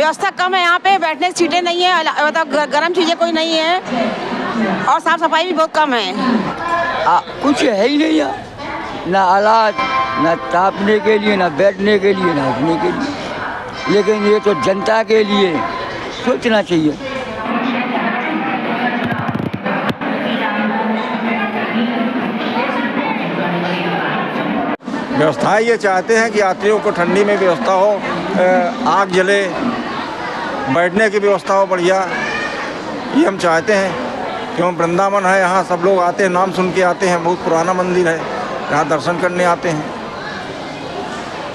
व्यवस्था कम है यहाँ पे, बैठने की सीटें नहीं है, मतलब गर्म चीज़ें कोई नहीं है और साफ सफाई भी बहुत कम है। कुछ है ही नहीं यहाँ, ना हालात, ना तापने के लिए, ना बैठने के लिए, ना उठने के लिए। लेकिन ये तो जनता के लिए सोचना चाहिए। व्यवस्थाएं ये चाहते हैं कि यात्रियों को ठंडी में व्यवस्था हो, आग जले, बैठने की व्यवस्था हो बढ़िया, ये हम चाहते हैं। क्यों वृंदावन है, यहाँ सब लोग आते हैं, नाम सुन के आते हैं, बहुत पुराना मंदिर है, यहाँ दर्शन करने आते हैं।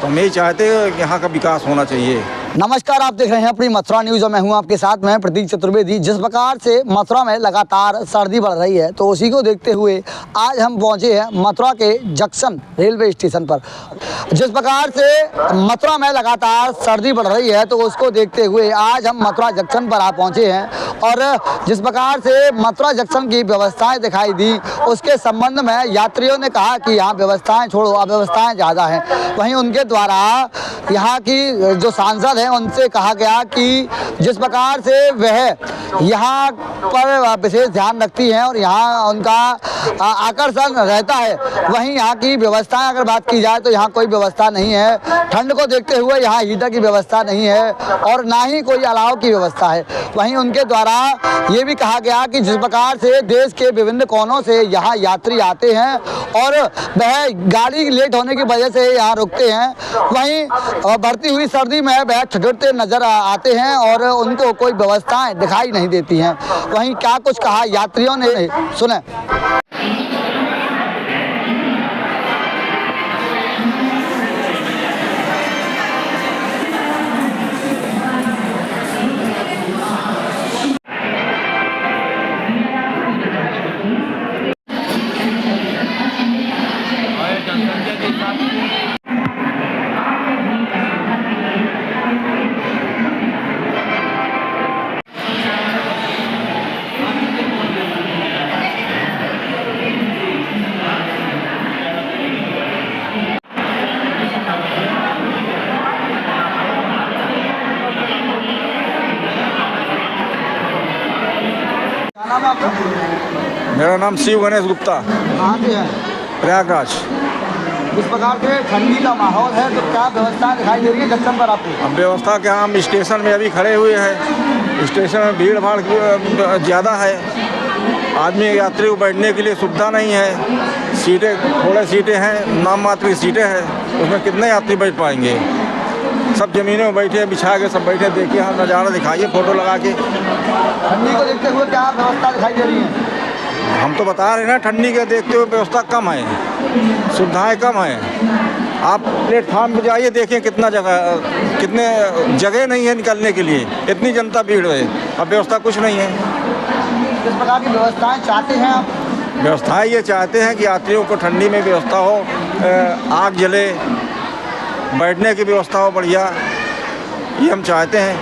तो हम यही चाहते हैं कि यहाँ का विकास होना चाहिए। नमस्कार, आप देख रहे हैं अपनी मथुरा न्यूज़ और मैं हूं आपके साथ में प्रतीक चतुर्वेदी। जिस प्रकार से मथुरा में लगातार सर्दी बढ़ रही है, तो उसी को देखते हुए आज हम पहुंचे हैं मथुरा के जंक्शन रेलवे स्टेशन पर। जिस प्रकार से मथुरा में लगातार सर्दी बढ़ रही है, तो उसको देखते हुए आज हम मथुरा जंक्शन पर आ पहुंचे हैं और जिस प्रकार से मथुरा जंक्शन की व्यवस्थाएँ दिखाई दी, उसके संबंध में यात्रियों ने कहा कि यहाँ व्यवस्थाएँ छोड़ो, अव्यवस्थाएँ ज़्यादा हैं। वहीं उनके द्वारा यहाँ की जो सांसद हैं, उनसे कहा गया कि जिस प्रकार से वह यहाँ पर विशेष ध्यान रखती हैं और यहाँ उनका आकर्षण रहता है, वहीं यहाँ की व्यवस्थाएं अगर बात की जाए तो यहाँ कोई व्यवस्था नहीं है। ठंड को देखते हुए यहाँ हीटर की व्यवस्था नहीं है और ना ही कोई अलाव की व्यवस्था है। वहीं उनके द्वारा ये भी कहा गया कि जिस प्रकार से देश के विभिन्न कोनों से यहाँ यात्री आते हैं और वह गाड़ी लेट होने की वजह से यहाँ रुकते हैं, वहीं बढ़ती हुई सर्दी में वह ठिठुरते नजर आते हैं और उनको कोई व्यवस्थाएं दिखाई नहीं देती हैं। वहीं क्या कुछ कहा यात्रियों ने, सुने। मेरा नाम शिव गणेश गुप्ता, कहाँ से हैं? प्रयागराज। जिस प्रकार से ठंडी का माहौल है, तो क्या व्यवस्था दिखाई दे रही है जंक्शन पर आपको? अब व्यवस्था क्या, हम स्टेशन में अभी खड़े हुए हैं। स्टेशन में भीड़ भाड़ ज़्यादा है, आदमी यात्री को बैठने के लिए सुविधा नहीं है। सीटें थोड़े सीटें हैं, नाम मात्र की सीटें हैं, उसमें कितने यात्री बैठ पाएंगे। सब ज़मीनों में बैठे, बिछा के सब बैठे। देखिए, हम नज़ारा दिखाइए फ़ोटो लगा के। ठंडी को देखते हुए क्या व्यवस्था दिखाई दे रही है? हम तो बता रहे हैं ना, ठंडी के देखते हुए व्यवस्था कम है, सुविधाएं कम हैं। आप प्लेटफार्म पे जाइए, देखिए कितने जगह नहीं है निकलने के लिए, इतनी जनता भीड़ है। अब व्यवस्था कुछ नहीं है। किस प्रकार की व्यवस्थाएं चाहते हैं आप? व्यवस्थाएं ये चाहते हैं कि यात्रियों को ठंडी में व्यवस्था हो, आग जले, बैठने की व्यवस्था हो बढ़िया, ये हम चाहते हैं।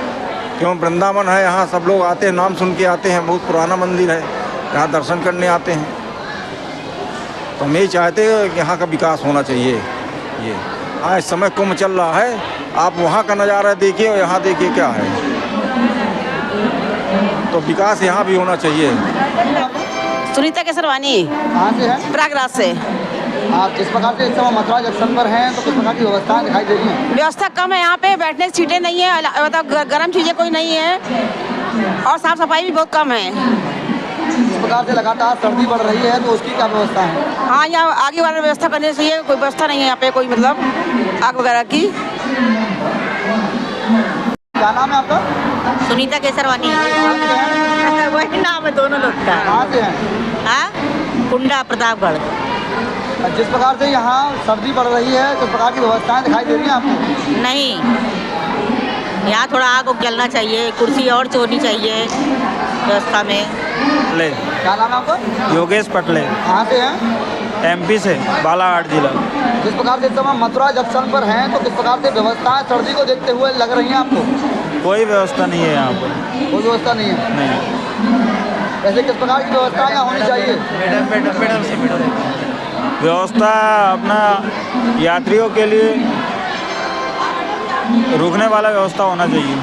क्यों वृंदावन है, यहाँ सब लोग आते हैं, नाम सुन के आते हैं, बहुत पुराना मंदिर है, यहाँ दर्शन करने आते हैं। तो हम यही चाहते हैं कि यहाँ का विकास होना चाहिए। ये आज समय कुंभ चल रहा है, आप वहाँ का नज़ारा देखिए और यहाँ देखिए क्या है। तो विकास यहाँ भी होना चाहिए। सुनीता केसरवानी, कहाँ से हैं? प्रयागराज से। आप जिस प्रकार से इस समय मथुरा जंक्शन पर हैं, तो किस प्रकार की व्यवस्थाएं दिखाई दे रही हैं? व्यवस्था कम है यहाँ पे, बैठने की सीटें नहीं है, मतलब गर्म चीज़ें कोई नहीं है और साफ सफाई भी बहुत कम है। इस प्रकार से लगातार सर्दी बढ़ रही है, तो उसकी क्या व्यवस्था है? हाँ, यहाँ आगे वाला व्यवस्था करनी चाहिए। कोई व्यवस्था नहीं है यहाँ पे, कोई मतलब आग वगैरह की। क्या नाम है आपका? सुनीता केसरवानी। वही नाम है दोनों लोग का। कहाँ से हैं? हाँ, कुंडा, प्रतापगढ़। जिस प्रकार से यहाँ सर्दी बढ़ रही है, किस प्रकार की व्यवस्थाएं दिखाई दे रही हैं आपको? नहीं, यहाँ थोड़ा आग उग जलना चाहिए, कुर्सी और होनी चाहिए व्यवस्था में। क्या नाम है आपका? योगेश पटले। कहाँ से हैं? एमपी से, बालाघाट जिला। जिस प्रकार से इस समय मथुरा जंक्शन पर हैं, तो किस प्रकार से व्यवस्थाएं सर्दी को देखते हुए लग रही हैं आपको? कोई व्यवस्था नहीं है यहाँ पर। कोई व्यवस्था नहीं है? नहीं। वैसे किस प्रकार की व्यवस्था यहाँ होनी चाहिए? व्यवस्था अपना यात्रियों के लिए रुकने वाला व्यवस्था होना चाहिए।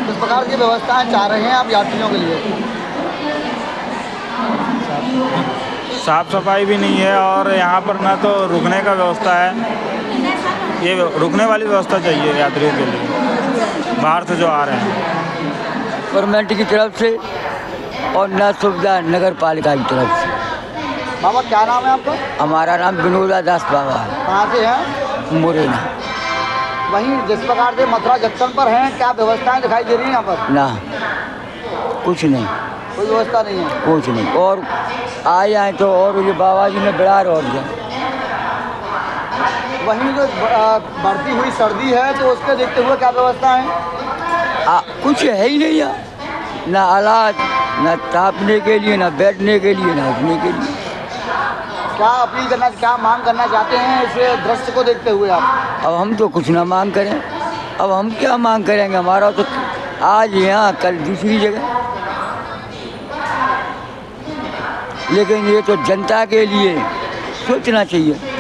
किस प्रकार की व्यवस्थाएं चाह रहे हैं आप यात्रियों के लिए? साफ सफाई भी नहीं है और यहाँ पर ना तो रुकने का व्यवस्था है, ये रुकने वाली व्यवस्था चाहिए यात्रियों के लिए बाहर से जो आ रहे हैं। गवर्नमेंट की तरफ से और न सुविधा नगर पालिका की तरफ से। बाबा क्या नाम है आपका? हमारा नाम विनोदा दास बाबा है, कहाँ से हैं? मुरैना। वहीं जिस प्रकार से मथुरा जंक्शन पर हैं, क्या व्यवस्थाएं दिखाई दे रही हैं यहाँ पर? ना कुछ नहीं, कोई व्यवस्था नहीं है। कुछ नहीं। और आए तो और ये बाबा जी ने बिड़ा और दिया। वहीं जो बढ़ती हुई सर्दी है तो उसके देखते हुए क्या व्यवस्था है? कुछ है ही नहीं यहाँ, ना इलाज, ना तापने के लिए, ना बैठने के लिए, ना उठने के लिए। क्या अपील करना, क्या मांग करना चाहते हैं इस दृश्य को देखते हुए आप? अब हम तो कुछ ना मांग करें, अब हम क्या मांग करेंगे? हमारा तो आज यहाँ कल दूसरी जगह, लेकिन ये तो जनता के लिए सोचना चाहिए।